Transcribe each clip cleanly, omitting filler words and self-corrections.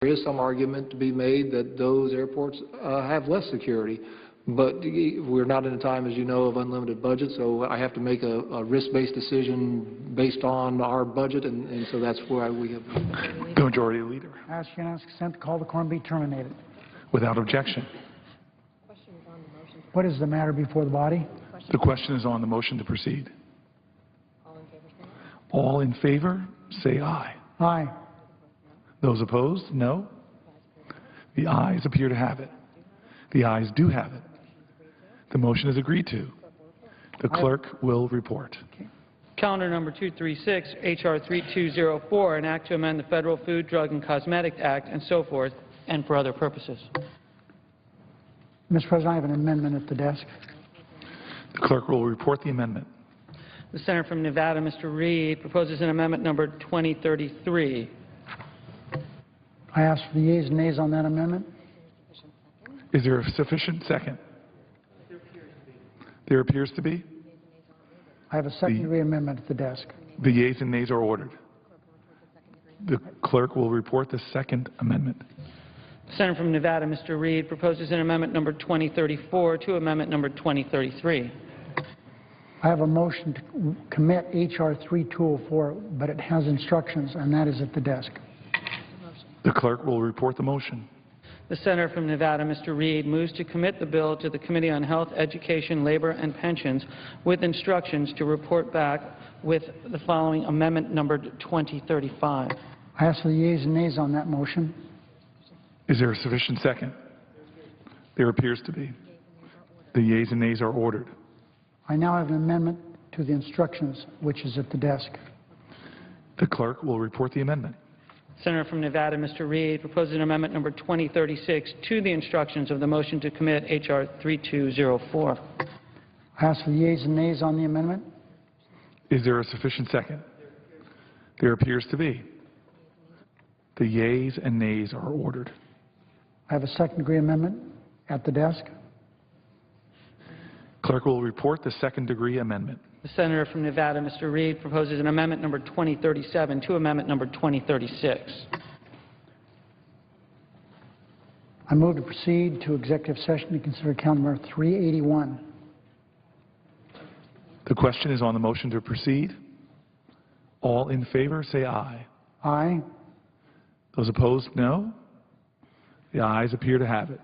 There is some argument to be made that those airports have less security, but we're not in a time, as you know, of unlimited budget, so I have to make a risk-based decision based on our budget, and so that's why we have. The Majority Leader. I ask unanimous consent to call the quorum be terminated. Without objection. What is the matter before the body? The question is on the motion to proceed. All in favor, say aye. Aye. Those opposed, no. The ayes appear to have it. The ayes do have it. The motion is agreed to. The clerk will report. Calendar number 236, H.R. 3204, an act to amend the Federal Food, Drug, and Cosmetic Act, and so forth, and for other purposes. Mr. President, I have an amendment at the desk. The clerk will report the amendment. The Senator from Nevada, Mr. Reed, proposes an amendment number 2033. I ask for the yeas and nays on that amendment. Is there a sufficient second? There appears to be. I have a second-degree amendment at the desk. The yeas and nays are ordered. The clerk will report the second amendment. The Senator from Nevada, Mr. Reed, proposes an amendment number 2034 to amendment number 2033. I have a motion to commit H.R. 3204, but it has instructions, and that is at the desk. The clerk will report the motion. The Senator from Nevada, Mr. Reed, moves to commit the bill to the Committee on Health, Education, Labor, and Pensions with instructions to report back with the following amendment numbered 2035. I ask for the yeas and nays on that motion. Is there a sufficient second? There appears to be. The yeas and nays are ordered. I now have an amendment to the instructions, which is at the desk. The clerk will report the amendment. Senator from Nevada, Mr. Reed, proposes an amendment number 2036 to the instructions of the motion to commit H.R. 3204. I ask for the yeas and nays on the amendment. Is there a sufficient second? There appears to be. The yeas and nays are ordered. I have a second-degree amendment at the desk. Clerk will report the second-degree amendment. The Senator from Nevada, Mr. Reed, proposes an amendment number 2037 to amendment number 2036. I move to proceed to executive session to consider count number 381. The question is on the motion to proceed. All in favor, say aye. Aye. Those opposed, no. The ayes appear to have it.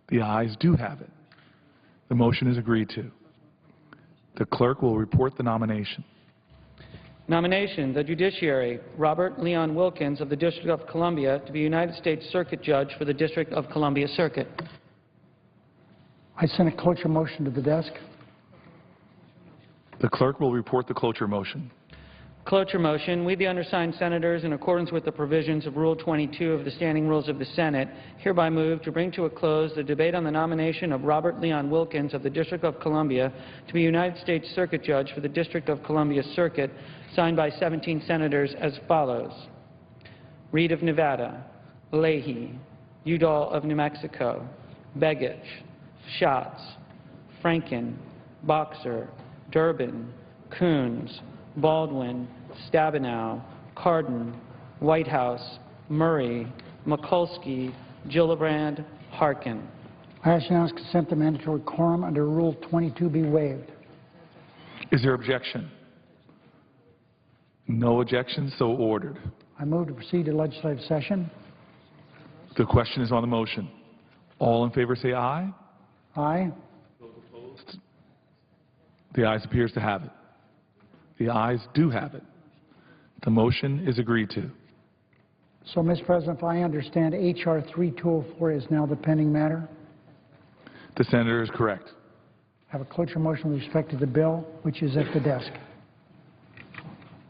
The ayes do have it. The motion is agreed to. The clerk will report the nomination. Nomination, the Judiciary, Robert Leon Wilkins of the District of Columbia to be United States Circuit Judge for the District of Columbia Circuit. I send a cloture motion to the desk. The clerk will report the cloture motion. Cloture motion, we the undersigned senators, in accordance with the provisions of Rule 22 of the Standing Rules of the Senate, hereby move to bring to a close the debate on the nomination of Robert Leon Wilkins of the District of Columbia to be United States Circuit Judge for the District of Columbia Circuit, signed by 17 senators as follows: Reed of Nevada, Leahy, Udall of New Mexico, Begich, Schatz, Franken, Boxer, Durbin, Coons, Baldwin, Stabenow, Cardin, Whitehouse, Murray, Mikulski, Gillibrand, Harkin. I ask unanimous consent the mandatory quorum under Rule 22 be waived. Is there objection? No objection, so ordered. I move to proceed to legislative session. The question is on the motion. All in favor say aye. Aye. Those opposed? The ayes appears to have it. The ayes do have it. The motion is agreed to. So, Mr. President, if I understand, H.R. 3204 is now the pending matter. The senator is correct. I have a cloture motion with respect to the bill, which is at the desk.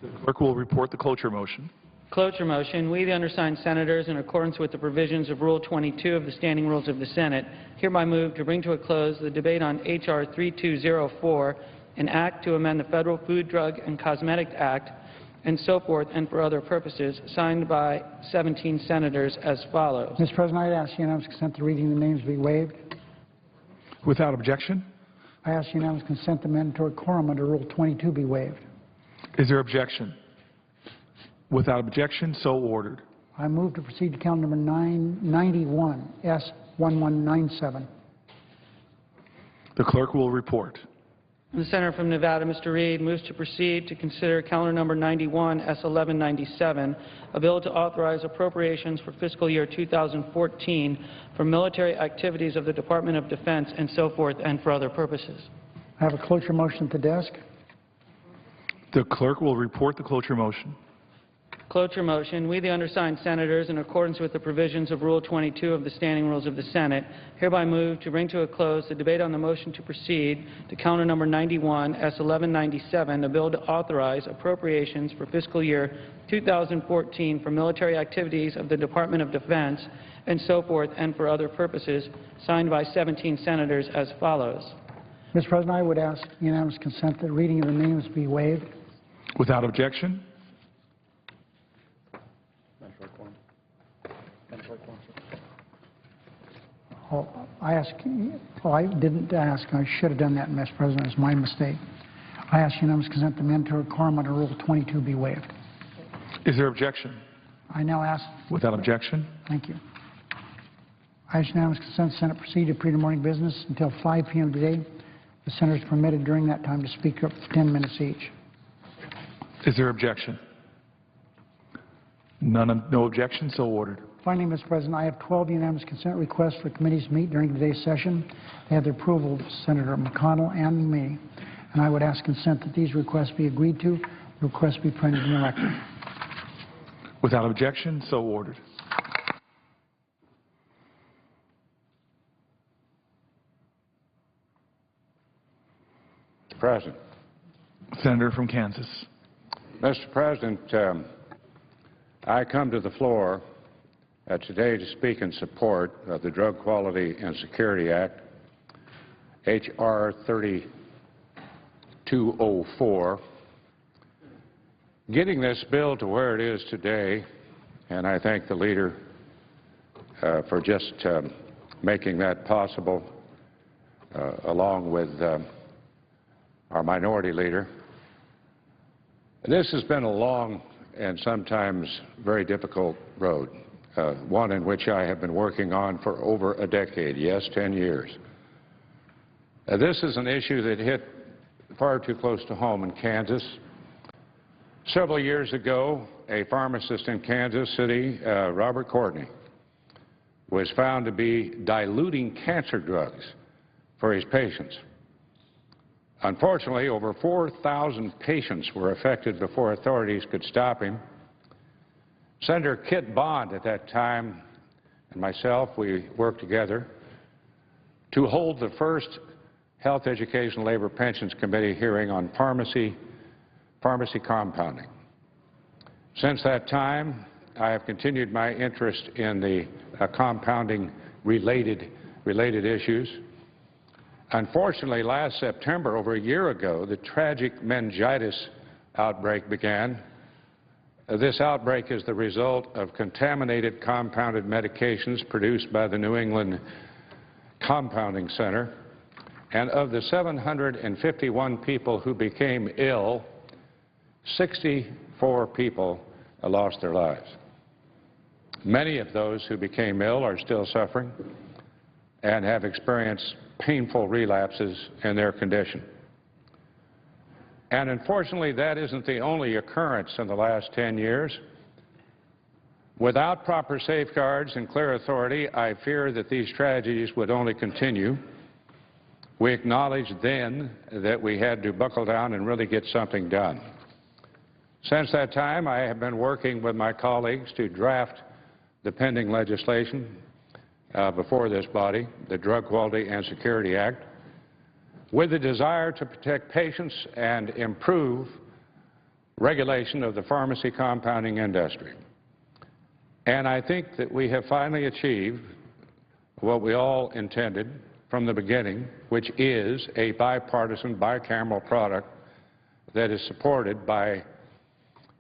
The clerk will report the cloture motion. Cloture motion, we the undersigned senators, in accordance with the provisions of Rule 22 of the Standing Rules of the Senate, hereby move to bring to a close the debate on H.R. 3204, an act to amend the Federal Food, Drug, and Cosmetic Act, and so forth, and for other purposes, signed by 17 senators as follows. Mr. President, I'd ask unanimous consent the reading of the names be waived. Without objection? I ask unanimous consent the mandatory quorum under Rule 22 be waived. Is there objection? Without objection, so ordered. I move to proceed to calendar number 991, S1197. The clerk will report. The senator from Nevada, Mr. Reed, moves to proceed to consider calendar number 91, S1197, a bill to authorize appropriations for fiscal year 2014 for military activities of the Department of Defense and so forth and for other purposes. I have a cloture motion at the desk. The clerk will report the cloture motion. Cloture motion. We, the undersigned senators, in accordance with the provisions of Rule 22 of the Standing Rules of the Senate, hereby move to bring to a close the debate on the motion to proceed to calendar number 91, S1197, a bill to authorize appropriations for fiscal year 2014 for military activities of the Department of Defense and so forth and for other purposes, signed by 17 senators as follows. Mr. President, I would ask unanimous consent that reading of the names be waived. Without objection. I didn't ask. I should have done that, Mr. President. It's my mistake. I ask unanimous consent that mandatory quorum under Rule 22 be waived. Is there objection? I now ask. Without objection. Thank you. I ask unanimous consent the Senate proceed to pre morning business until 5 p.m. today. The senators permitted during that time to speak up for 10 minutes each. Is there objection? No objection, so ordered. Finally, Mr. President, I have 12 unanimous consent requests for committees to meet during today's session. They have the approval of Senator McConnell and me, and I would ask consent that these requests be agreed to. The requests be printed in the record. Without objection, so ordered. Mr. President. Senator from Kansas. Mr. President, I come to the floor today to speak in support of the Drug Quality and Security Act, H.R. 3204. Getting this bill to where it is today, and I thank the leader for just making that possible, along with our minority leader. This has been a long and sometimes very difficult road, one in which I have been working on for over a decade, yes, 10 years. This is an issue that hit far too close to home in Kansas. Several years ago, a pharmacist in Kansas City, Robert Courtney, was found to be diluting cancer drugs for his patients. Unfortunately, over 4,000 patients were affected before authorities could stop him. Senator Kit Bond at that time and myself, we worked together to hold the first Health, Education, Labor, Pensions Committee hearing on pharmacy compounding. Since that time, I have continued my interest in the compounding related issues. Unfortunately, last September, over a year ago, the tragic meningitis outbreak began. This outbreak is the result of contaminated compounded medications produced by the New England Compounding Center. And of the 751 people who became ill, 64 people lost their lives. Many of those who became ill are still suffering and have experienced painful relapses in their condition. And unfortunately, that isn't the only occurrence in the last 10 years. Without proper safeguards and clear authority, I fear that these tragedies would only continue. We acknowledged then that we had to buckle down and really get something done. Since that time, I have been working with my colleagues to draft the pending legislation before this body, the Drug Quality and Security Act, with the desire to protect patients and improve regulation of the pharmacy compounding industry. And I think that we have finally achieved what we all intended from the beginning, which is a bipartisan, bicameral product that is supported by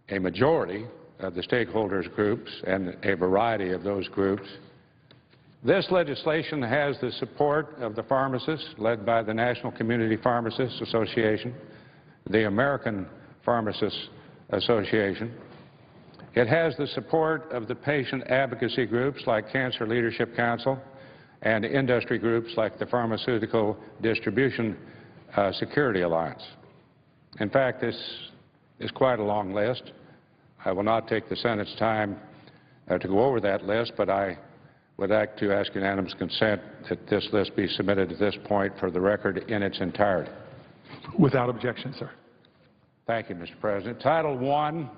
a majority of the stakeholders groups and a variety of those groups. This legislation has the support of the pharmacists, led by the National Community Pharmacists Association, the American Pharmacists Association, It has the support of the patient advocacy groups like Cancer Leadership Council and industry groups like the Pharmaceutical Distribution Security Alliance. In fact, this is quite a long list. I will not take the Senate's time to go over that list, but I would like to ask unanimous consent that this list be submitted at this point for the record in its entirety. Without objection, sir. Thank you, Mr. President. Title I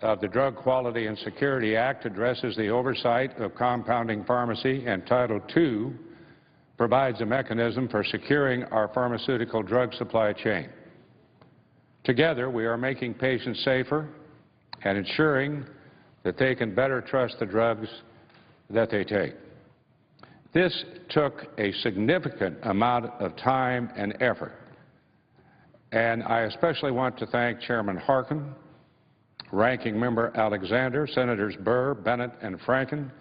of the Drug Quality and Security Act addresses the oversight of compounding pharmacy, and Title II provides a mechanism for securing our pharmaceutical drug supply chain. Together, we are making patients safer and ensuring that they can better trust the drugs that they take. This took a significant amount of time and effort, and I especially want to thank Chairman Harkin, Ranking Member Alexander, Senators Burr, Bennett, and Franken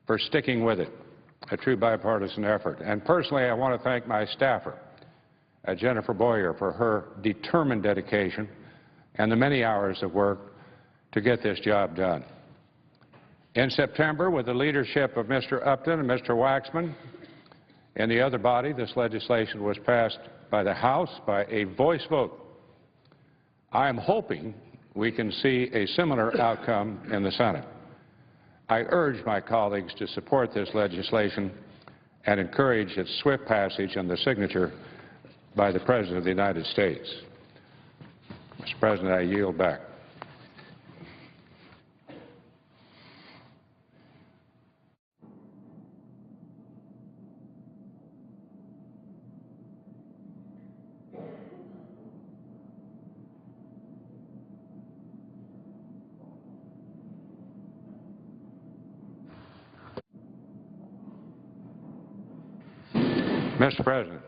for sticking with it, a true bipartisan effort. And personally, I want to thank my staffer, Jennifer Boyer, for her determined dedication and the many hours of work to get this job done. In September, with the leadership of Mr. Upton and Mr. Waxman and the other body, this legislation was passed by the House by a voice vote. I am hoping we can see a similar outcome in the Senate. I urge my colleagues to support this legislation and encourage its swift passage and the signature by the President of the United States. Mr. President, I yield back. Mr. President,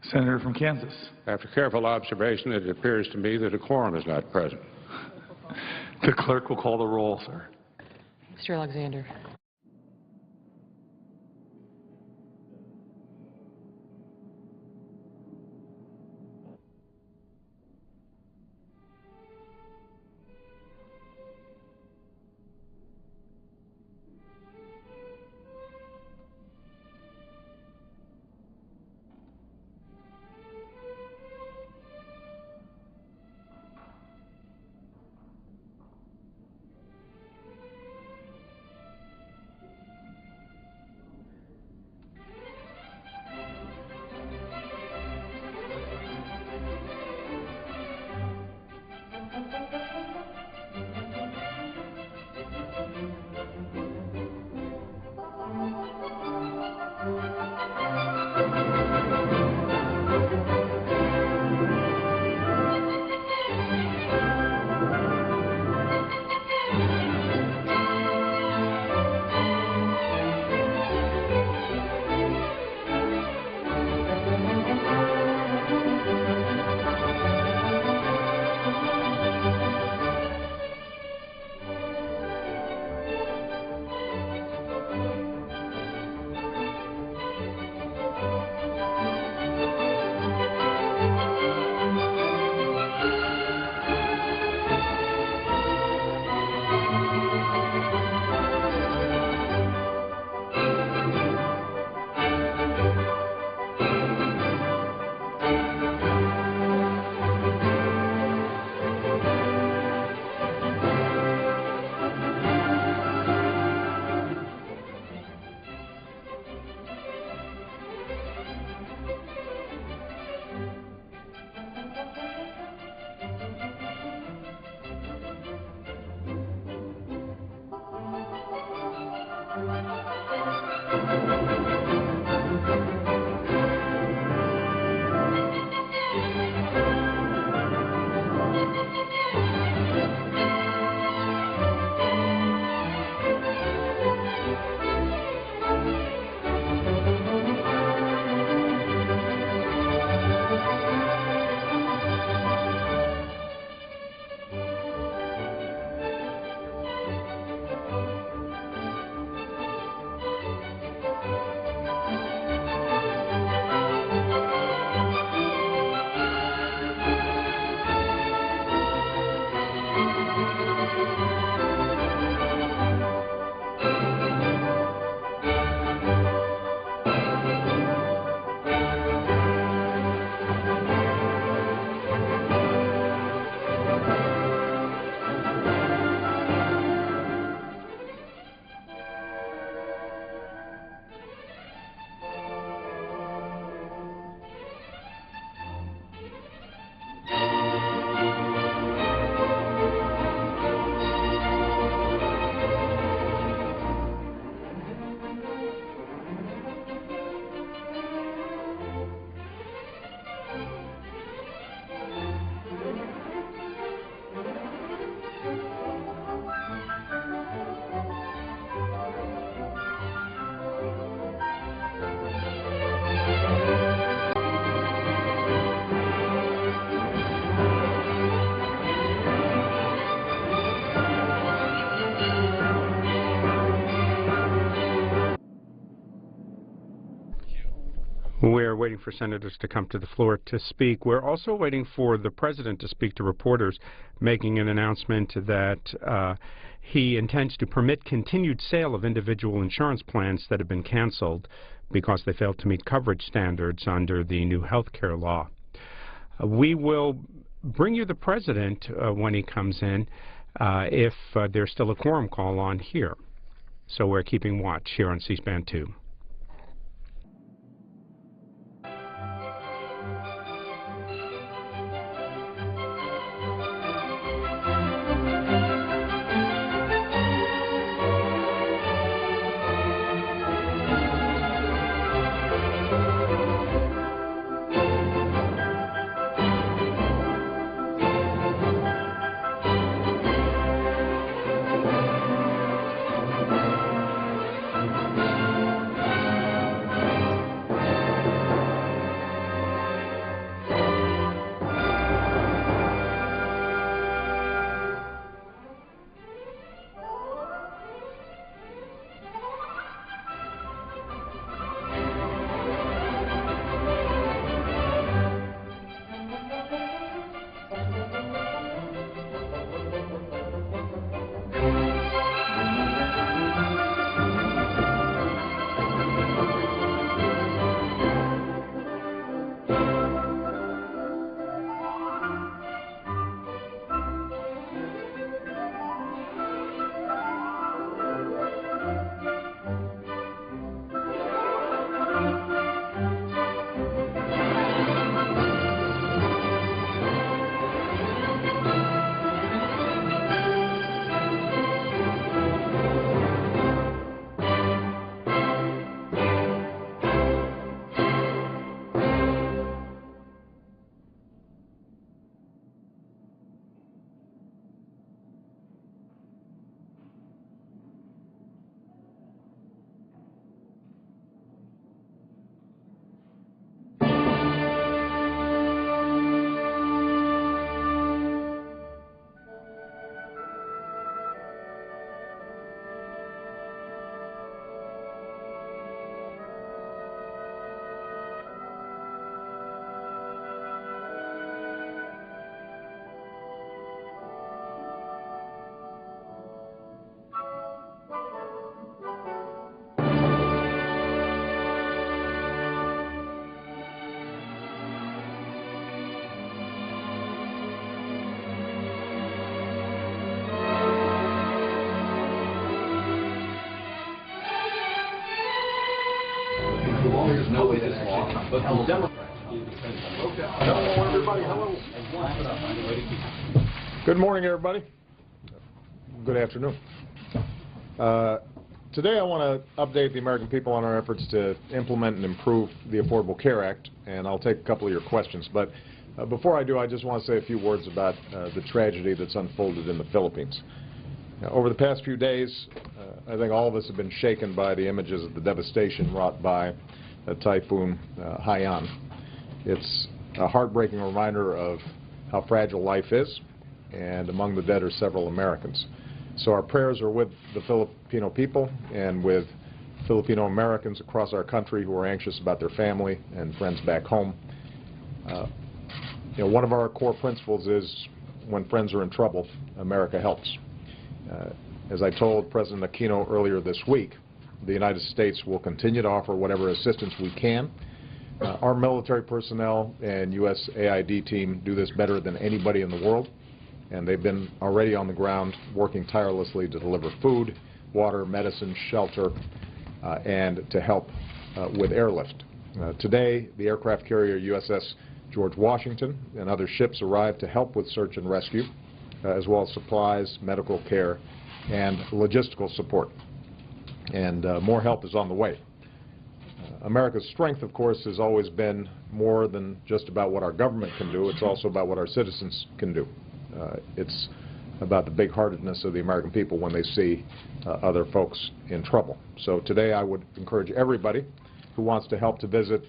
Senator from Kansas. after careful observation, it appears to me that a quorum is not present. The clerk will call the roll, sir. Mr. Alexander. We're waiting for senators to come to the floor to speak. We're also waiting for the president to speak to reporters, making an announcement that he intends to permit continued sale of individual insurance plans that have been canceled because they failed to meet coverage standards under the new health care law. We will bring you the president when he comes in if there's still a quorum call on here. So we're keeping watch here on C-SPAN 2. No way this long, but the Democrats. Hello, everybody. Hello. Good morning, everybody. Good afternoon. Today I want to update the American people on our efforts to implement and improve the Affordable Care Act, and I'll take a couple of your questions. But before I do, I just want to say a few words about the tragedy that's unfolded in the Philippines. Over the past few days, I think all of us have been shaken by the images of the devastation wrought by Typhoon Haiyan. It's a heartbreaking reminder of how fragile life is, and among the dead are several Americans. So our prayers are with the Filipino people and with Filipino Americans across our country who are anxious about their family and friends back home. One of our core principles is when friends are in trouble, America helps. As I told President Aquino earlier this week, the United States will continue to offer whatever assistance we can. Our military personnel and USAID team do this better than anybody in the world, and they've been already on the ground working tirelessly to deliver food, water, medicine, shelter, and to help with airlift. Today, the aircraft carrier USS George Washington and other ships arrived to help with search and rescue, as well as supplies, medical care, and logistical support. And more help is on the way. America's strength, of course, has always been more than just about what our government can do. It's also about what our citizens can do. It's about the big-heartedness of the American people when they see other folks in trouble. So today I would encourage everybody who wants to help to visit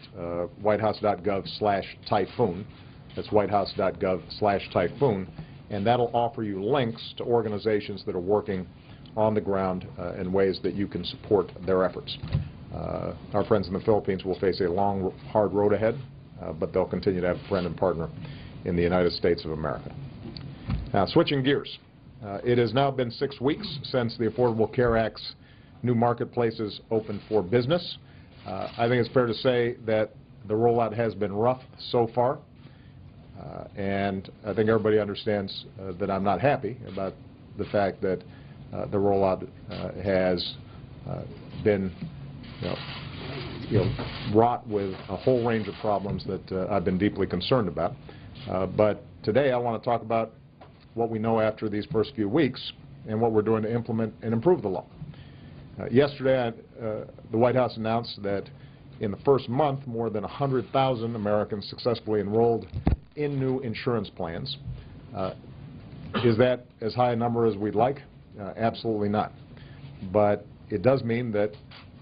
whitehouse.gov/typhoon. That's whitehouse.gov/typhoon. And that'll offer you links to organizations that are working on the ground in ways that you can support their efforts. Our friends in the Philippines will face a long, hard road ahead, but they'll continue to have a friend and partner in the United States of America. Now, switching gears. It has now been 6 weeks since the Affordable Care Act's new marketplaces opened for business. I think it's fair to say that the rollout has been rough so far, and I think everybody understands that I'm not happy about the fact that the rollout has been wrought with a whole range of problems that I've been deeply concerned about. But today I want to talk about what we know after these first few weeks and what we're doing to implement and improve the law. Yesterday, the White House announced that in the first month, more than 100,000 Americans successfully enrolled in new insurance plans. Is that as high a number as we'd like? Absolutely not. But it does mean that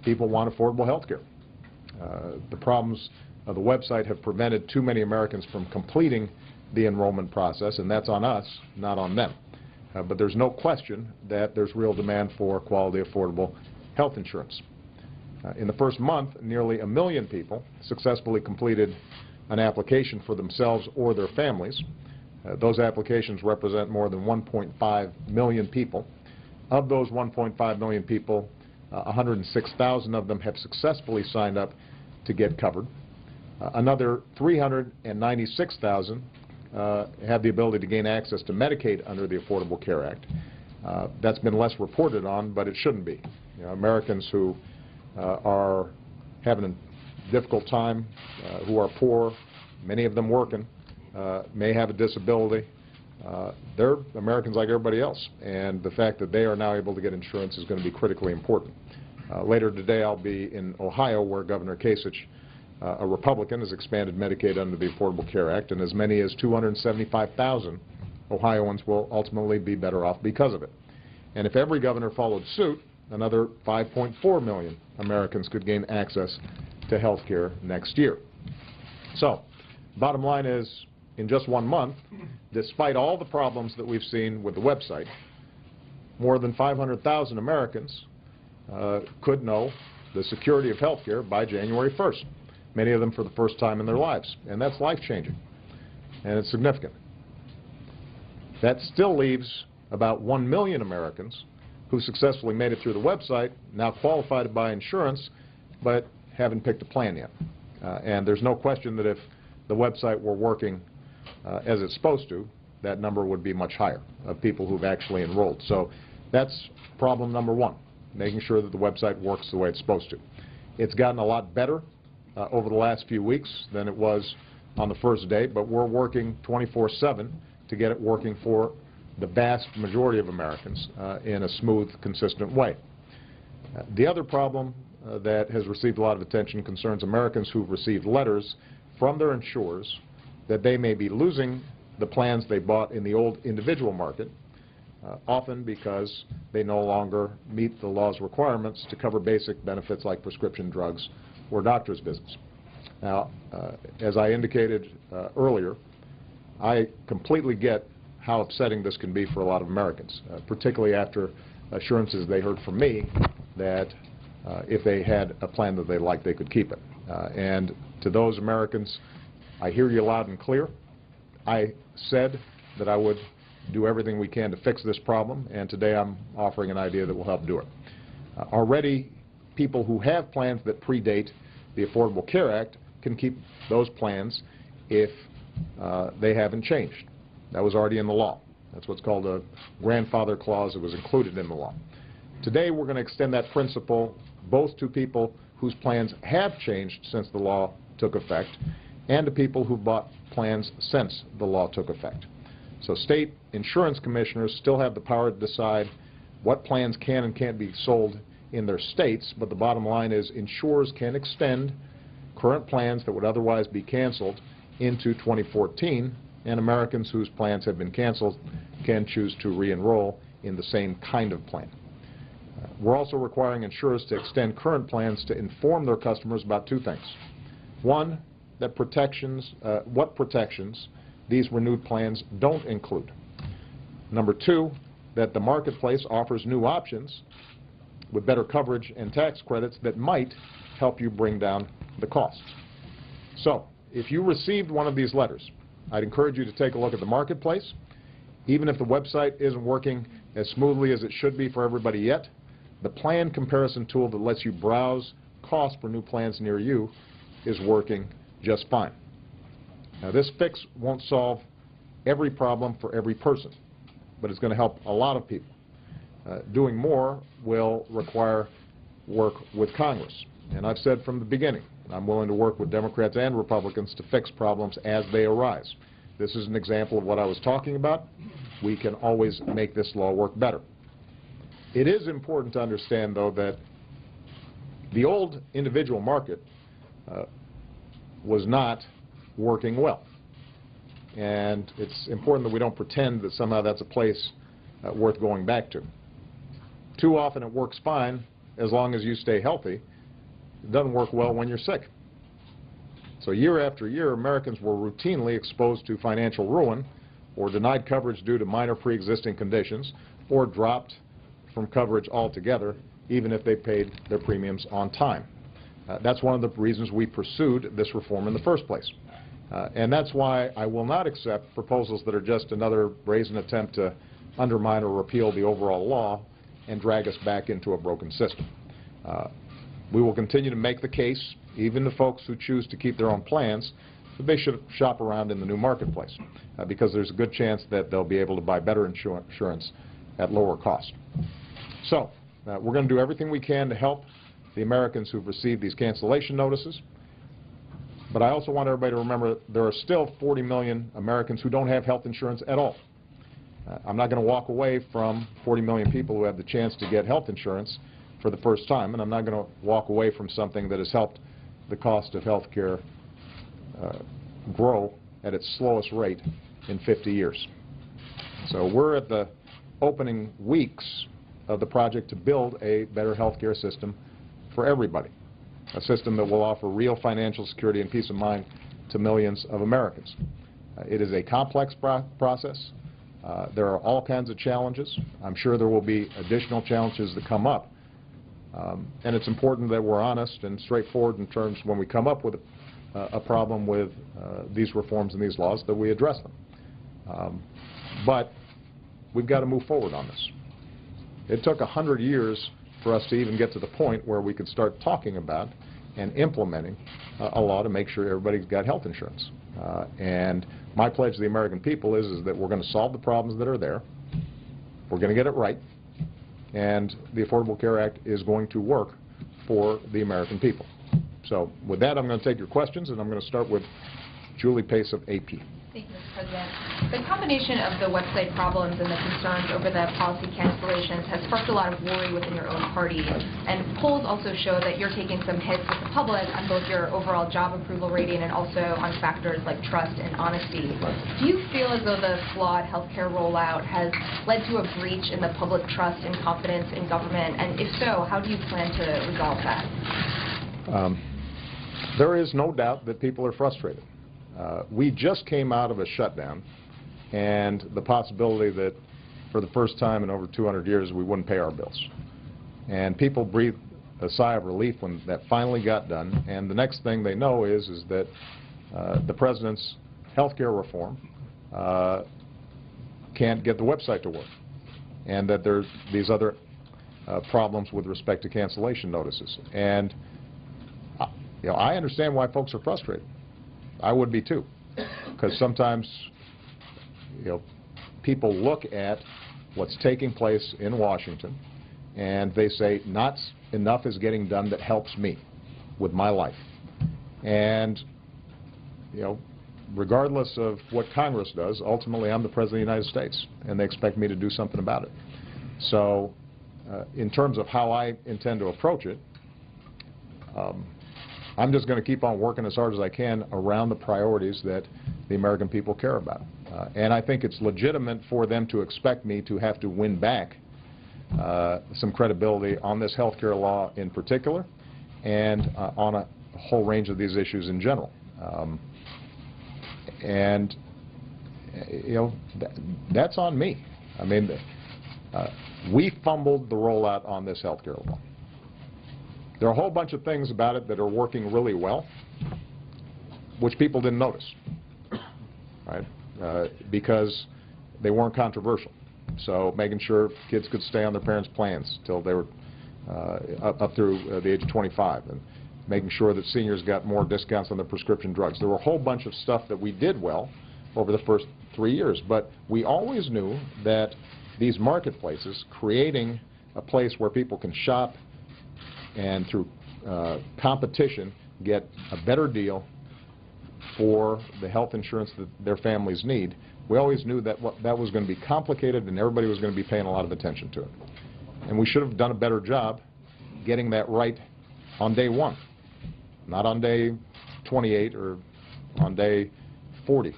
people want affordable health care. The problems of the website have prevented too many Americans from completing the enrollment process, and that's on us, not on them. But there's no question that there's real demand for quality, affordable health insurance. In the first month, nearly 1 million people successfully completed an application for themselves or their families. Those applications represent more than 1.5 million people. Of those 1.5 million people, 106,000 of them have successfully signed up to get covered. Another 396,000 have the ability to gain access to Medicaid under the Affordable Care Act. That's been less reported on, but it shouldn't be. Americans who are having a difficult time, who are poor, many of them working, may have a disability. They're Americans like everybody else, and the fact that they are now able to get insurance is going to be critically important. Later today I'll be in Ohio, where Governor Kasich, a Republican, has expanded Medicaid under the Affordable Care Act, and as many as 275,000 Ohioans will ultimately be better off because of it. And if every governor followed suit, another 5.4 million Americans could gain access to health care next year. So, bottom line is, in just 1 month, despite all the problems that we've seen with the website, more than 500,000 Americans could know the security of health care by January 1st. Many of them for the first time in their lives. And that's life-changing. And it's significant. That still leaves about 1 million Americans who successfully made it through the website, now qualified to buy insurance, but haven't picked a plan yet. And there's no question that if the website were working as it's supposed to, that number would be much higher of people who've actually enrolled. So that's problem number one, making sure that the website works the way it's supposed to. It's gotten a lot better over the last few weeks than it was on the first day, but we're working 24/7 to get it working for the vast majority of Americans in a smooth, consistent way. The other problem that has received a lot of attention concerns Americans who've received letters from their insurers that they may be losing the plans they bought in the old individual market, often because they no longer meet the law's requirements to cover basic benefits like prescription drugs or doctor's visits. Now, as I indicated earlier, I completely get how upsetting this can be for a lot of Americans, particularly after assurances they heard from me that if they had a plan that they liked, they could keep it. And to those Americans, I hear you loud and clear. I said that I would do everything we can to fix this problem, and today I'm offering an idea that will help do it. Already, people who have plans that predate the Affordable Care Act can keep those plans if they haven't changed. That was already in the law. That's what's called a grandfather clause. It was included in the law. Today, we're going to extend that principle both to people whose plans have changed since the law took effect and to people who bought plans since the law took effect. So state insurance commissioners still have the power to decide what plans can and can't be sold in their states, but the bottom line is insurers can extend current plans that would otherwise be canceled into 2014, and Americans whose plans have been canceled can choose to re-enroll in the same kind of plan. We're also requiring insurers to extend current plans to inform their customers about two things. One, that what protections these renewed plans don't include. Number two, that the marketplace offers new options with better coverage and tax credits that might help you bring down the costs. So, if you received one of these letters, I'd encourage you to take a look at the marketplace. Even if the website isn't working as smoothly as it should be for everybody yet, the plan comparison tool that lets you browse costs for new plans near you is working just fine. Now, this fix won't solve every problem for every person, but it's going to help a lot of people. Doing more will require work with Congress. And I've said from the beginning, I'm willing to work with Democrats and Republicans to fix problems as they arise. This is an example of what I was talking about. We can always make this law work better. It is important to understand, though, that the old individual market was not working well. And it's important that we don't pretend that somehow that's a place worth going back to. Too often it works fine as long as you stay healthy. It doesn't work well when you're sick. So year after year, Americans were routinely exposed to financial ruin or denied coverage due to minor pre-existing conditions or dropped from coverage altogether, even if they paid their premiums on time. That's one of the reasons we pursued this reform in the first place. And that's why I will not accept proposals that are just another brazen attempt to undermine or repeal the overall law and drag us back into a broken system. We will continue to make the case, even to folks who choose to keep their own plans, that they should shop around in the new marketplace, because there's a good chance that they'll be able to buy better insurance at lower cost. So, we're going to do everything we can to help the Americans who've received these cancellation notices. But I also want everybody to remember there are still 40 million Americans who don't have health insurance at all. I'm not going to walk away from 40 million people who have the chance to get health insurance for the first time, and I'm not going to walk away from something that has helped the cost of health care grow at its slowest rate in 50 years. So we're at the opening weeks of the project to build a better health care system for everybody, a system that will offer real financial security and peace of mind to millions of Americans. It is a complex process. There are all kinds of challenges. I'm sure there will be additional challenges that come up. And it's important that we're honest and straightforward in terms when we come up with a problem with these reforms and these laws, that we address them. But we've got to move forward on this. It took 100 years for us to even get to the point where we could start talking about and implementing a law to make sure everybody's got health insurance. And my pledge to the American people is that we're going to solve the problems that are there. We're going to get it right. And the Affordable Care Act is going to work for the American people. So with that, I'm going to take your questions, and I'm going to start with Julie Pace of AP. Thank you, Mr. President. The combination of the website problems and the concerns over the policy cancellations has sparked a lot of worry within your own party. And polls also show that you're taking some hits with the public on both your overall job approval rating and also on factors like trust and honesty. Do you feel as though the flawed healthcare rollout has led to a breach in the public trust and confidence in government? And if so, how do you plan to resolve that? There is no doubt that people are frustrated. We just came out of a shutdown and the possibility that for the first time in over 200 years we wouldn't pay our bills. And people breathed a sigh of relief when that finally got done, and the next thing they know is that the President's health care reform can't get the website to work, and that there's these other problems with respect to cancellation notices. And I understand why folks are frustrated. I would be too, because sometimes people look at what's taking place in Washington and they say, not enough is getting done that helps me with my life. And regardless of what Congress does, ultimately I'm the President of the United States, and they expect me to do something about it. So in terms of how I intend to approach it, I'm just going to keep on working as hard as I can around the priorities that the American people care about. And I think it's legitimate for them to expect me to have to win back some credibility on this health care law in particular, and on a whole range of these issues in general. And that's on me. I mean, We fumbled the rollout on this health care law. There are a whole bunch of things about it that are working really well, which people didn't notice, right? Because they weren't controversial. So making sure kids could stay on their parents' plans till they were up through the age of 25, and making sure that seniors got more discounts on their prescription drugs. There were a whole bunch of stuff that we did well over the first 3 years, but we always knew that these marketplaces, creating a place where people can shop and through competition get a better deal for the health insurance that their families need, we always knew that that was going to be complicated and everybody was going to be paying a lot of attention to it. And we should have done a better job getting that right on day one, not on day 28 or on day 40.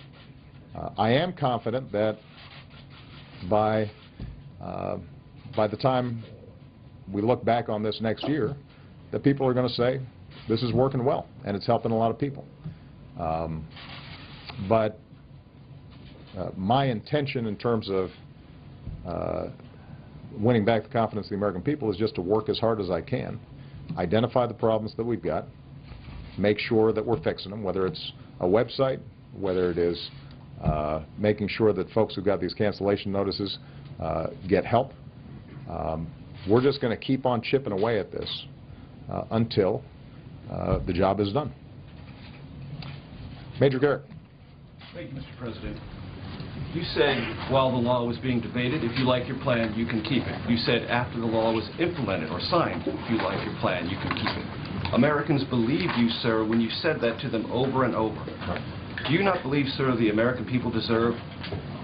I am confident that by the time we look back on this next year, that people are going to say, this is working well, and it's helping a lot of people. But my intention in terms of winning back the confidence of the American people is just to work as hard as I can, identify the problems that we've got, make sure that we're fixing them, whether it's a website, whether it is making sure that folks who've got these cancellation notices get help. We're just going to keep on chipping away at this until the job is done. Major Garrett. Thank you, Mr. President. You said while the law was being debated, if you like your plan, you can keep it. You said after the law was implemented or signed, if you like your plan, you can keep it. Americans believed you, sir, when you said that to them over and over. Do you not believe, sir, the American people deserve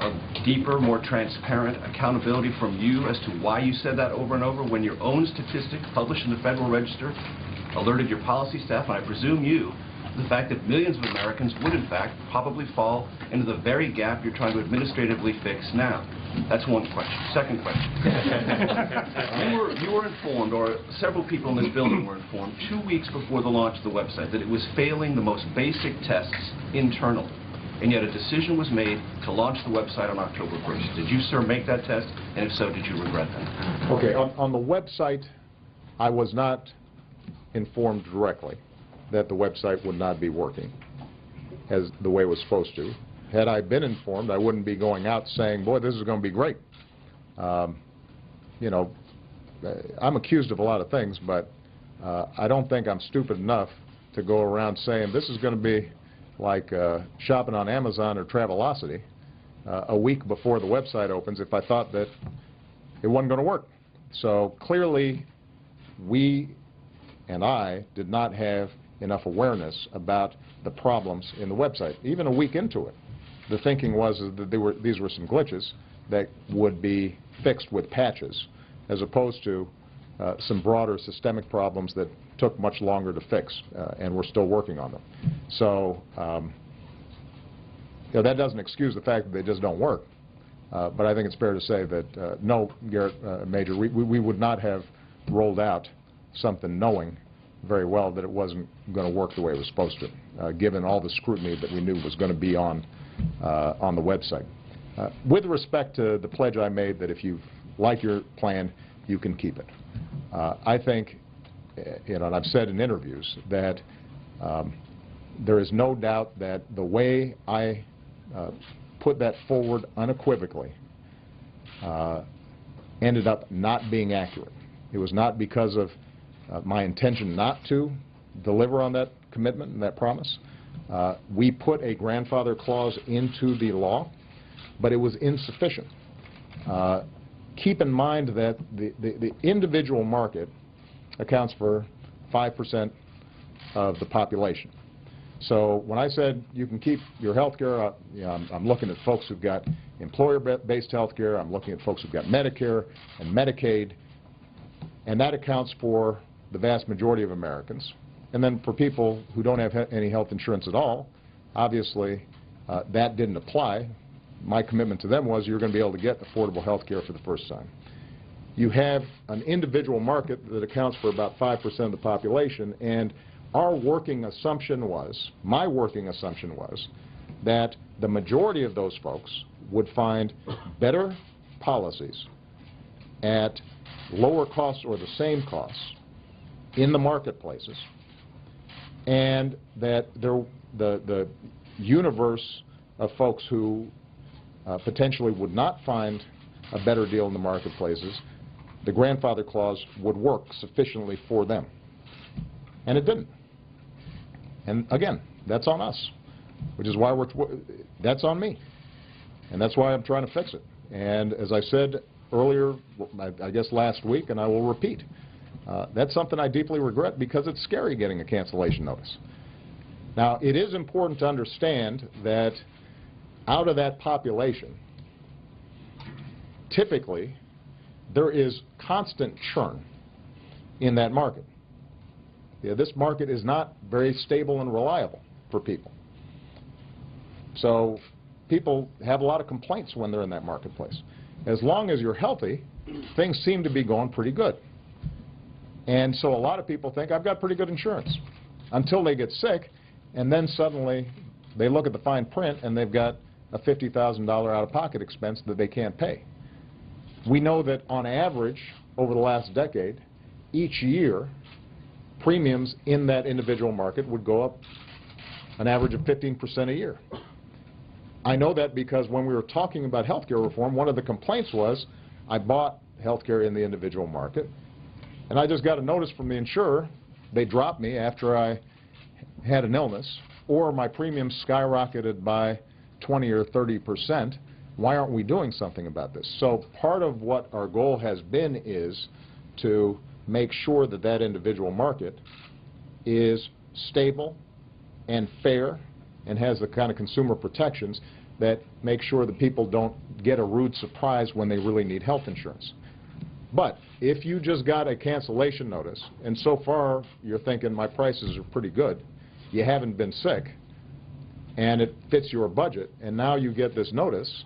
a deeper, more transparent accountability from you as to why you said that over and over when your own statistic published in the Federal Register alerted your policy staff, and I presume you, the fact that millions of Americans would, in fact, probably fall into the very gap you're trying to administratively fix now? That's one question. Second question. you were informed, or several people in this building were informed, 2 weeks before the launch of the website that it was failing the most basic tests internally. And yet a decision was made to launch the website on October 1st. Did you, sir, make that test? And if so, did you regret that? Okay, on the website, I was not informed directly that the website would not be working as the way it was supposed to. Had I been informed, I wouldn't be going out saying, boy, this is going to be great. You know, I'm accused of a lot of things, but I don't think I'm stupid enough to go around saying this is going to be like shopping on Amazon or Travelocity a week before the website opens if I thought that it wasn't going to work. So clearly, we and I did not have enough awareness about the problems in the website. Even a week into it, the thinking was that these were some glitches that would be fixed with patches, as opposed to some broader systemic problems that took much longer to fix, and we're still working on them. So you know, that doesn't excuse the fact that they just don't work, but I think it's fair to say that no, Garrett, Major, we would not have rolled out something knowing very well that it wasn't going to work the way it was supposed to, given all the scrutiny that we knew was going to be on the website. With respect to the pledge I made that if you like your plan, you can keep it. I think, you know, and I've said in interviews that there is no doubt that the way I put that forward unequivocally ended up not being accurate. It was not because of my intention not to deliver on that commitment and that promise. We put a grandfather clause into the law, but it was insufficient. Keep in mind that the individual market accounts for 5% of the population. So when I said you can keep your health care, you know, I'm looking at folks who've got employer-based health care, I'm looking at folks who've got Medicare and Medicaid, and that accounts for the vast majority of Americans. And then for people who don't have any health insurance at all, obviously that didn't apply. My commitment to them was you're going to be able to get affordable health care for the first time. You have an individual market that accounts for about 5% of the population, and our working assumption was, my working assumption was, that the majority of those folks would find better policies at lower costs or the same costs in the marketplaces, and that the universe of folks who potentially would not find a better deal in the marketplaces, the grandfather clause would work sufficiently for them. And it didn't. And again, that's on us, which is why that's on me. And that's why I'm trying to fix it. And as I said earlier, I guess last week, and I will repeat, that's something I deeply regret because it's scary getting a cancellation notice. Now, it is important to understand that out of that population, typically, there is constant churn in that market. This market is not very stable and reliable for people. So people have a lot of complaints when they're in that marketplace. As long as you're healthy, things seem to be going pretty good. And so a lot of people think, I've got pretty good insurance, until they get sick, and then suddenly they look at the fine print and they've got a $50,000 out-of-pocket expense that they can't pay. We know that on average, over the last decade, each year, premiums in that individual market would go up an average of 15% a year. I know that because when we were talking about health care reform, one of the complaints was, I bought health care in the individual market, and I just got a notice from the insurer, they dropped me after I had an illness, or my premiums skyrocketed by 20 or 30%. Why aren't we doing something about this? So part of what our goal has been is to make sure that that individual market is stable and fair and has the kind of consumer protections that make sure that people don't get a rude surprise when they really need health insurance. But if you just got a cancellation notice, and so far you're thinking my prices are pretty good, you haven't been sick, and it fits your budget, and now you get this notice,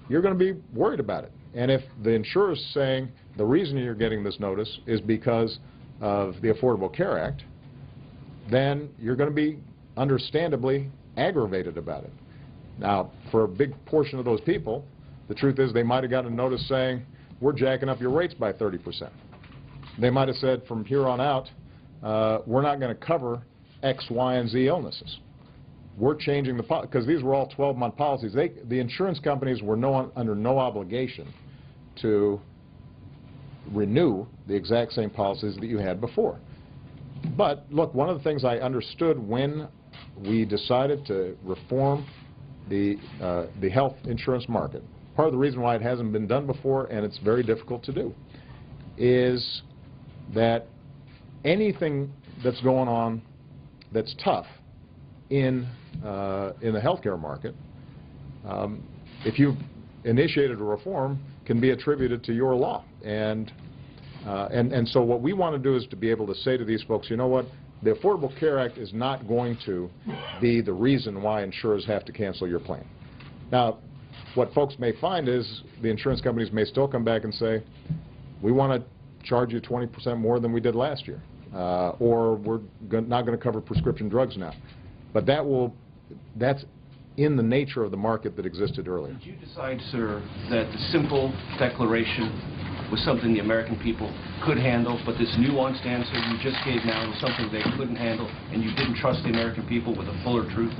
you're going to be worried about it. And if the insurer's saying the reason you're getting this notice is because of the Affordable Care Act, then you're going to be understandably aggravated about it. Now, for a big portion of those people, the truth is they might have gotten a notice saying, we're jacking up your rates by 30%. They might have said, from here on out, we're not going to cover X, Y, and Z illnesses. We're changing the policy, because these were all 12-month policies. The insurance companies were under no obligation to renew the exact same policies that you had before. But look, one of the things I understood when we decided to reform the health insurance market, part of the reason why it hasn't been done before, and it's very difficult to do, is that anything that's going on that's tough in the healthcare market, if you've initiated a reform, can be attributed to your law. And so what we want to do is to be able to say to these folks, you know what, the Affordable Care Act is not going to be the reason why insurers have to cancel your plan. Now, what folks may find is the insurance companies may still come back and say, we want to charge you 20% more than we did last year, or we're not going to cover prescription drugs now. But that's in the nature of the market that existed earlier. Did you decide, sir, that the simple declaration was something the American people could handle, but this nuanced answer you just gave now was something they couldn't handle, and you didn't trust the American people with a fuller truth?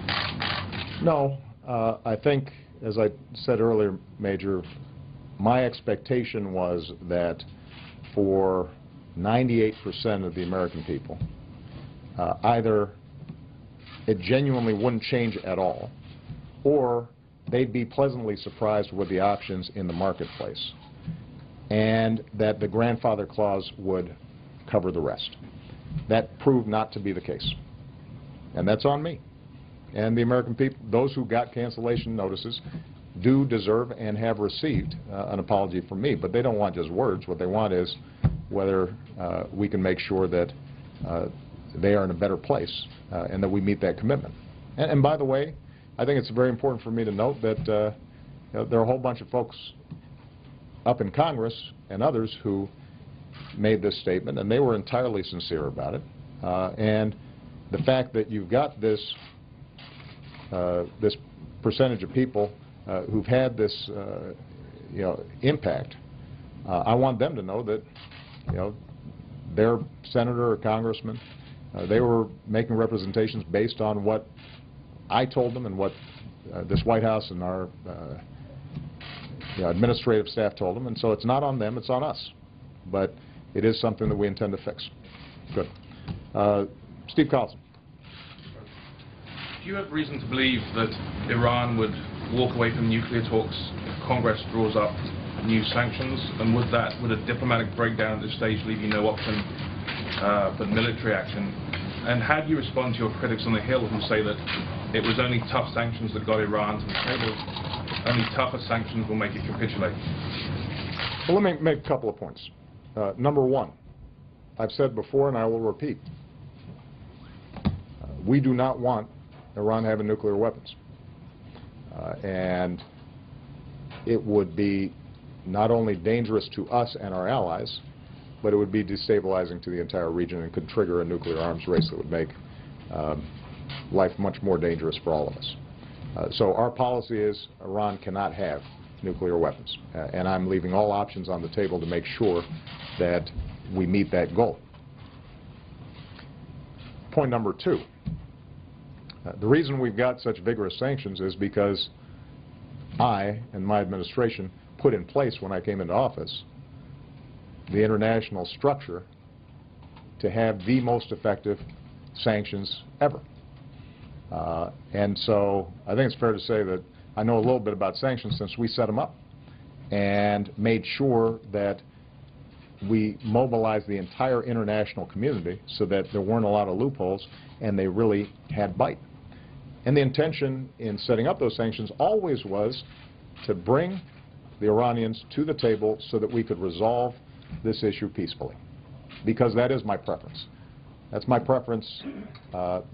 No. I think, as I said earlier, Major, my expectation was that for 98% of the American people, either it genuinely wouldn't change at all, or they'd be pleasantly surprised with the options in the marketplace, and that the grandfather clause would cover the rest. That proved not to be the case. And that's on me. And the American people, those who got cancellation notices, do deserve and have received an apology from me. But they don't want just words. What they want is whether we can make sure that they are in a better place and that we meet that commitment. And by the way, I think it's very important for me to note that there are a whole bunch of folks up in Congress and others who made this statement, and they were entirely sincere about it. And the fact that you've got this percentage of people who've had this impact I want them to know that, you know, their senator or congressman, they were making representations based on what I told them and what this White House and our administrative staff told them, and so it's not on them, it's on us. But it is something that we intend to fix. Good. Steve Carlson. Do you have reason to believe that Iran would walk away from nuclear talks if Congress draws up new sanctions? And would a diplomatic breakdown at this stage leave you no option but military action? And how do you respond to your critics on the Hill who say that it was only tough sanctions that got Iran to the table? Only tougher sanctions will make it capitulate. Well, let me make a couple of points. Number one, I've said before and I will repeat, we do not want Iran having nuclear weapons. And it would be not only dangerous to us and our allies, but it would be destabilizing to the entire region and could trigger a nuclear arms race that would make life much more dangerous for all of us. So our policy is Iran cannot have nuclear weapons. And I'm leaving all options on the table to make sure that we meet that goal. Point number two. The reason we've got such vigorous sanctions is because I and my administration put in place when I came into office the international structure to have the most effective sanctions ever. And so I think it's fair to say that I know a little bit about sanctions since we set them up and made sure that we mobilized the entire international community so that there weren't a lot of loopholes and they really had bite. And the intention in setting up those sanctions always was to bring the Iranians to the table so that we could resolve this issue peacefully, because that is my preference. That's my preference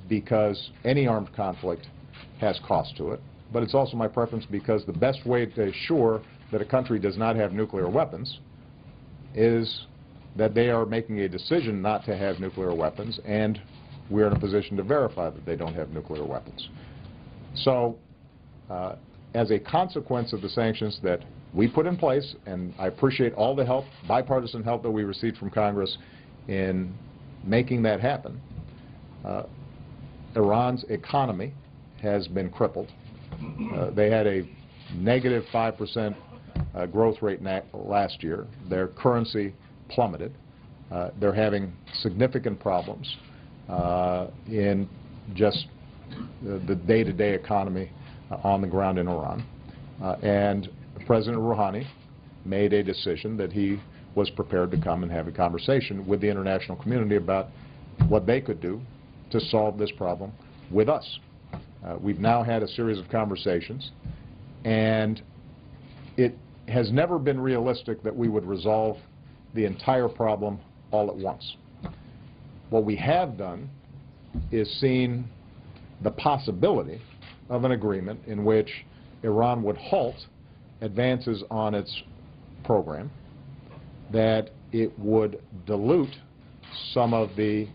because any armed conflict has cost to it, but it's also my preference because the best way to assure that a country does not have nuclear weapons is that they are making a decision not to have nuclear weapons, and we're in a position to verify that they don't have nuclear weapons. So, as a consequence of the sanctions that we put in place, and I appreciate all the help, bipartisan help that we received from Congress in making that happen, Iran's economy has been crippled. They had a negative 5% growth rate last year. Their currency plummeted. They're having significant problems in just the day-to-day economy on the ground in Iran. And President Rouhani made a decision that he was prepared to come and have a conversation with the international community about what they could do to solve this problem with us. We've now had a series of conversations, and it has never been realistic that we would resolve the entire problem all at once. What we have done is seen the possibility of an agreement in which Iran would halt advances on its program, that it would dilute some of the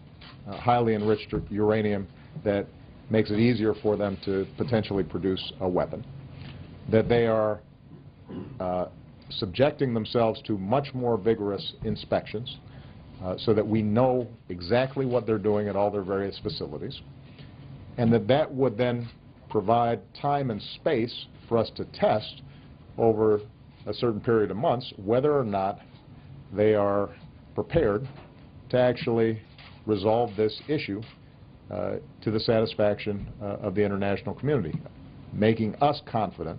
highly enriched uranium that makes it easier for them to potentially produce a weapon, that they are subjecting themselves to much more vigorous inspections so that we know exactly what they're doing at all their various facilities, and that would then provide time and space for us to test over a certain period of months whether or not they are prepared to actually resolve this issue to the satisfaction of the international community, making us confident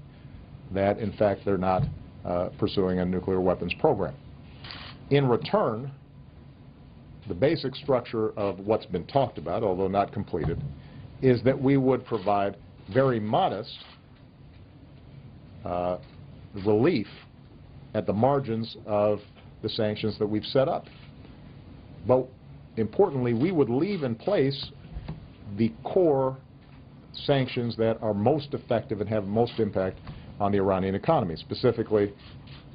that, in fact, they're not pursuing a nuclear weapons program. In return, the basic structure of what's been talked about, although not completed, is that we would provide very modest relief at the margins of the sanctions that we've set up. But importantly, we would leave in place the core sanctions that are most effective and have most impact on the Iranian economy, specifically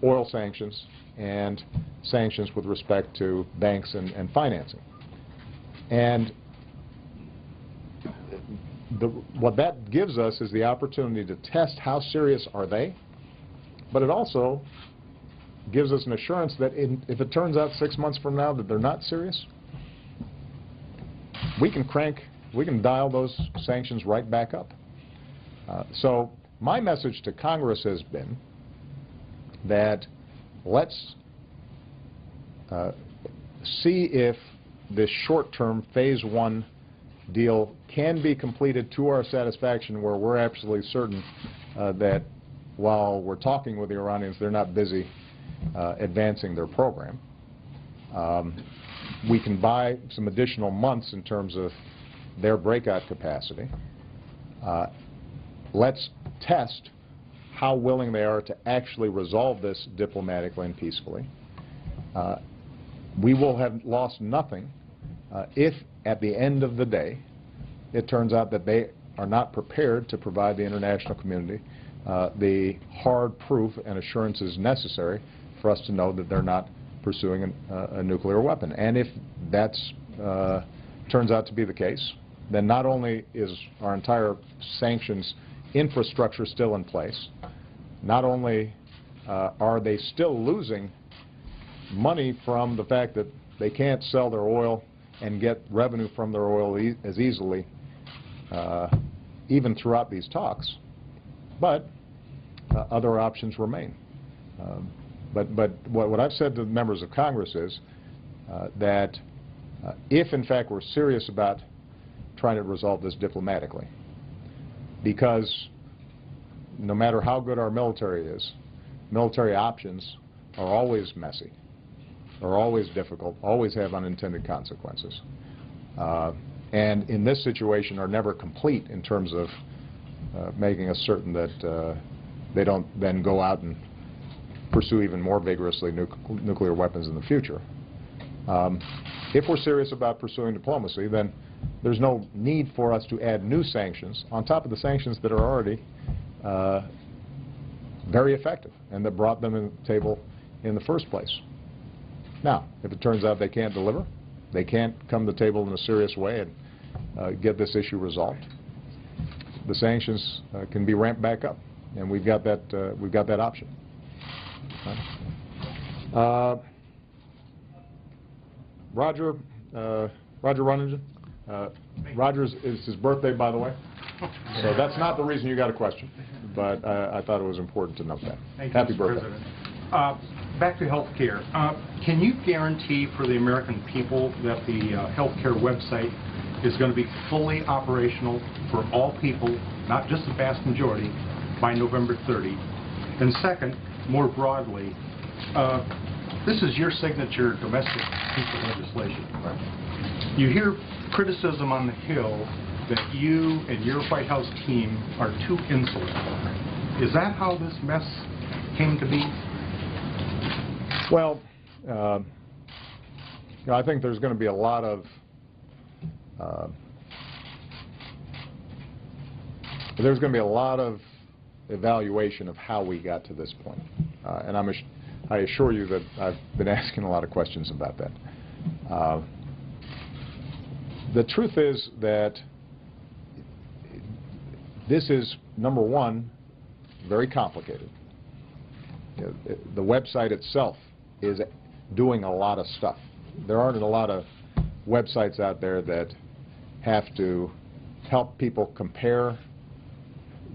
oil sanctions and sanctions with respect to banks and financing. And what that gives us is the opportunity to test how serious are they, but it also gives us an assurance that if it turns out 6 months from now that they're not serious, we can dial those sanctions right back up. So my message to Congress has been that let's see if this short-term Phase 1 deal can be completed to our satisfaction, where we're absolutely certain that while we're talking with the Iranians, they're not busy advancing their program. We can buy some additional months in terms of their breakout capacity. Let's test how willing they are to actually resolve this diplomatically and peacefully. We will have lost nothing if, at the end of the day, it turns out that they are not prepared to provide the international community the hard proof and assurances necessary for us to know that they're not pursuing a nuclear weapon. And if that turns out to be the case, then not only is our entire sanctions infrastructure still in place, not only are they still losing money from the fact that they can't sell their oil and get revenue from their oil as easily, even throughout these talks, but other options remain. But what I've said to the members of Congress is that if, in fact, we're serious about trying to resolve this diplomatically, because no matter how good our military is, military options are always messy, are always difficult, always have unintended consequences, and in this situation are never complete in terms of making us certain that they don't then go out and pursue even more vigorously nuclear weapons in the future. If we're serious about pursuing diplomacy, then there's no need for us to add new sanctions on top of the sanctions that are already very effective and that brought them to the table in the first place. Now, if it turns out they can't deliver, they can't come to the table in a serious way and get this issue resolved, the sanctions can be ramped back up, and we've got that option. Roger Runningen. Roger's is his birthday, by the way, so that's not the reason you got a question, but I thought it was important to note that. Happy birthday. Back to health care. Can you guarantee for the American people that the health care website is going to be fully operational for all people, not just the vast majority, by November 30? And second, more broadly, this is your signature domestic piece of legislation. Right. You hear criticism on the Hill that you and your White House team are too insular. Is that how this mess came to be? Well, I think there's going to be a lot of evaluation of how we got to this point, and I assure you that I've been asking a lot of questions about that. The truth is that this is, number one, very complicated. The website itself is doing a lot of stuff. There aren't a lot of websites out there that have to help people compare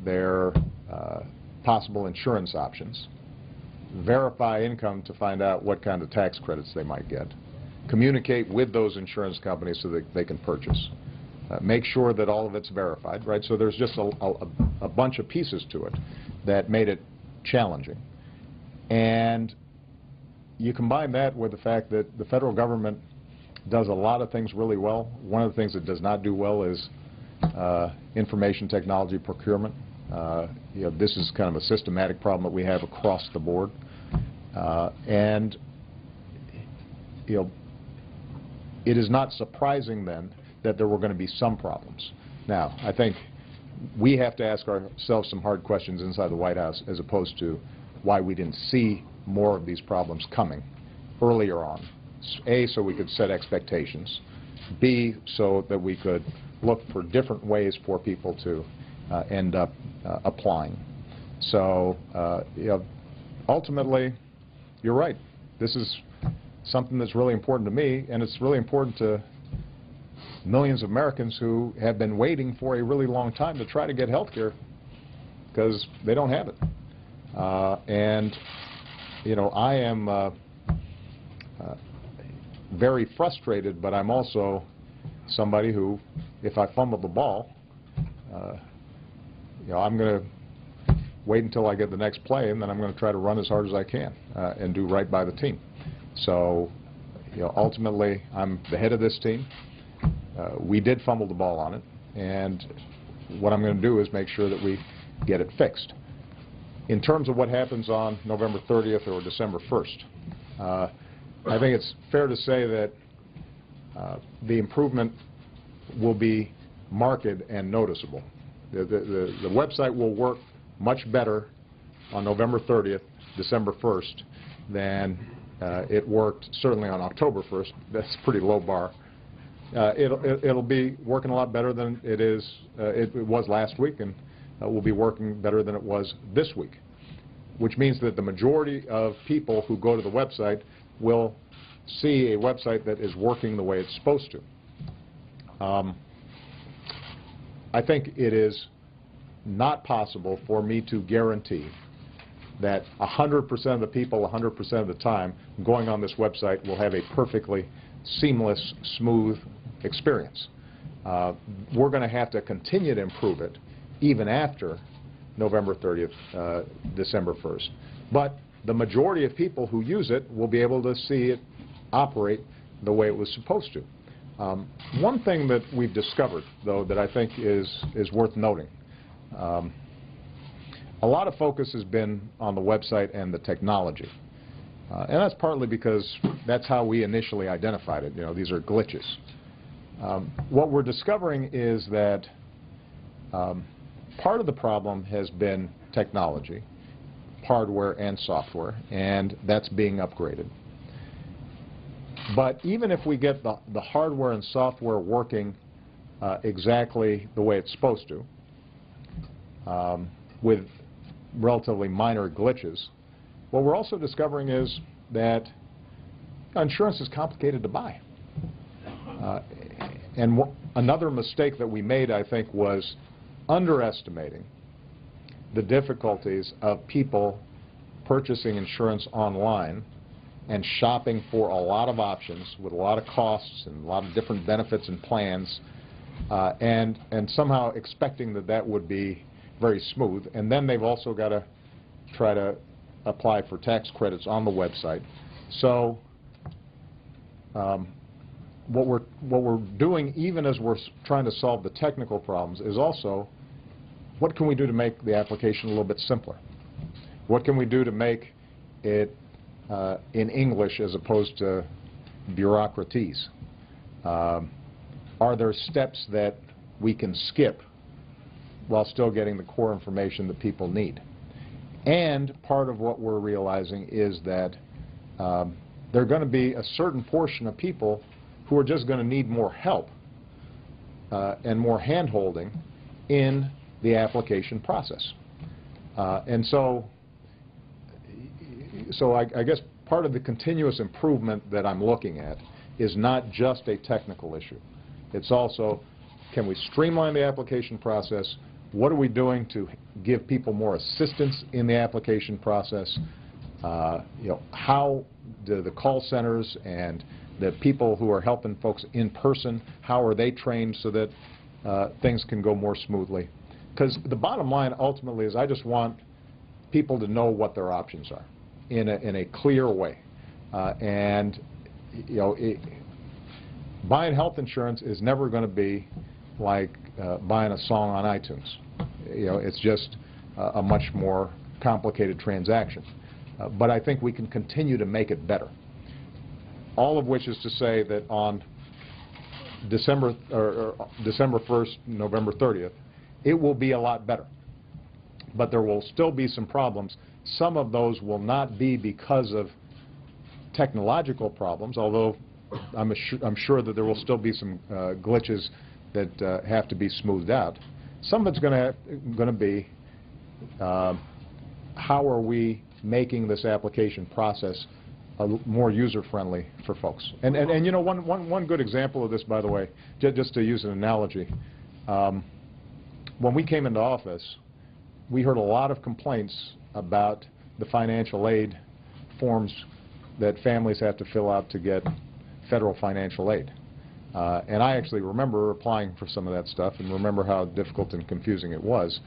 their possible insurance options, verify income to find out what kind of tax credits they might get, communicate with those insurance companies so that they can purchase, make sure that all of it's verified, right? So there's just a bunch of pieces to it that made it challenging. And you combine that with the fact that the federal government does a lot of things really well. One of the things it does not do well is information technology procurement. This is kind of a systematic problem that we have across the board. And it is not surprising then that there were going to be some problems. Now, I think we have to ask ourselves some hard questions inside the White House as opposed to why we didn't see more of these problems coming earlier on. A, so we could set expectations. B, so that we could look for different ways for people to end up applying. So ultimately, you're right. This is something that's really important to me, and it's really important to millions of Americans who have been waiting for a really long time to try to get health care because they don't have it. And, you know, I am very frustrated, but I'm also somebody who, if I fumble the ball, you know, I'm going to wait until I get the next play, and then I'm going to try to run as hard as I can and do right by the team. So, you know, ultimately, I'm the head of this team. We did fumble the ball on it, and what I'm going to do is make sure that we get it fixed. In terms of what happens on November 30th or December 1st, I think it's fair to say that the improvement will be marked and noticeable. The website will work much better on November 30th, December 1st, than it worked certainly on October 1st. That's a pretty low bar. It'll be working a lot better than it was last week, and will be working better than it was this week, which means that the majority of people who go to the website will see a website that is working the way it's supposed to. I think it is not possible for me to guarantee that 100% of the people 100% of the time going on this website will have a perfectly seamless, smooth experience. We're going to have to continue to improve it even after November 30th, December 1st. But the majority of people who use it will be able to see it operate the way it was supposed to. One thing that we've discovered, though, that I think is worth noting, a lot of focus has been on the website and the technology. And that's partly because that's how we initially identified it. You know, these are glitches. What we're discovering is that part of the problem has been technology, hardware and software, and that's being upgraded. But even if we get the hardware and software working exactly the way it's supposed to, with relatively minor glitches, what we're also discovering is that insurance is complicated to buy. And another mistake that we made, I think, was underestimating the difficulties of people purchasing insurance online and shopping for a lot of options with a lot of costs and a lot of different benefits and plans, and somehow expecting that that would be very smooth. And then they've also got to try to apply for tax credits on the website. So what we're doing, even as we're trying to solve the technical problems, is also what can we do to make the application a little bit simpler? What can we do to make it in English as opposed to bureaucratese? Are there steps that we can skip while still getting the core information that people need? And part of what we're realizing is that there are going to be a certain portion of people who are just going to need more help and more hand-holding in the application process. And so I guess part of the continuous improvement that I'm looking at is not just a technical issue. It's also, can we streamline the application process? What are we doing to give people more assistance in the application process? You know, how do the call centers and the people who are helping folks in person, how are they trained so that things can go more smoothly? Because the bottom line ultimately is I just want people to know what their options are in a clear way. And you know, buying health insurance is never going to be like buying a song on iTunes. You know, it's just a much more complicated transaction. But I think we can continue to make it better. All of which is to say that on December 1st, November 30th, it will be a lot better. But there will still be some problems. Some of those will not be because of technological problems, although I'm sure that there will still be some glitches that have to be smoothed out. Some of it's going to be how are we making this application process more user-friendly for folks. And you know, one good example of this, by the way, just to use an analogy, when we came into office, we heard a lot of complaints about the financial aid forms that families have to fill out to get federal financial aid. And I actually remember applying for some of that stuff and remember how difficult and confusing it was.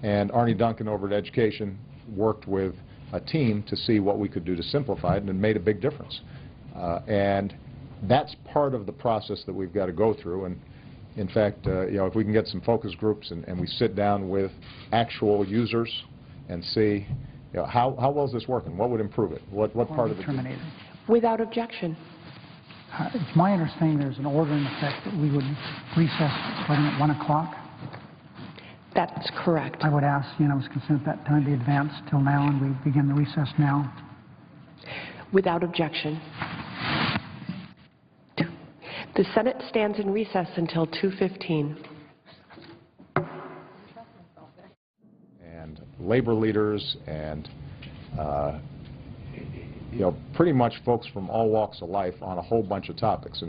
And Arnie Duncan over at Education worked with a team to see what we could do to simplify it, and it made a big difference. And that's part of the process that we've got to go through. And in fact, you know, if we can get some focus groups and we sit down with actual users and see, you know, how well is this working? What would improve it? What part of it? Terminated. Without objection. It's my understanding there's an order in effect that we would recess starting at 1 o'clock. That's correct. I would ask unanimous consent that time be advanced till now, and we begin the recess now. Without objection. The Senate stands in recess until 2:15. And labor leaders and you know, pretty much folks from all walks of life on a whole bunch of topics.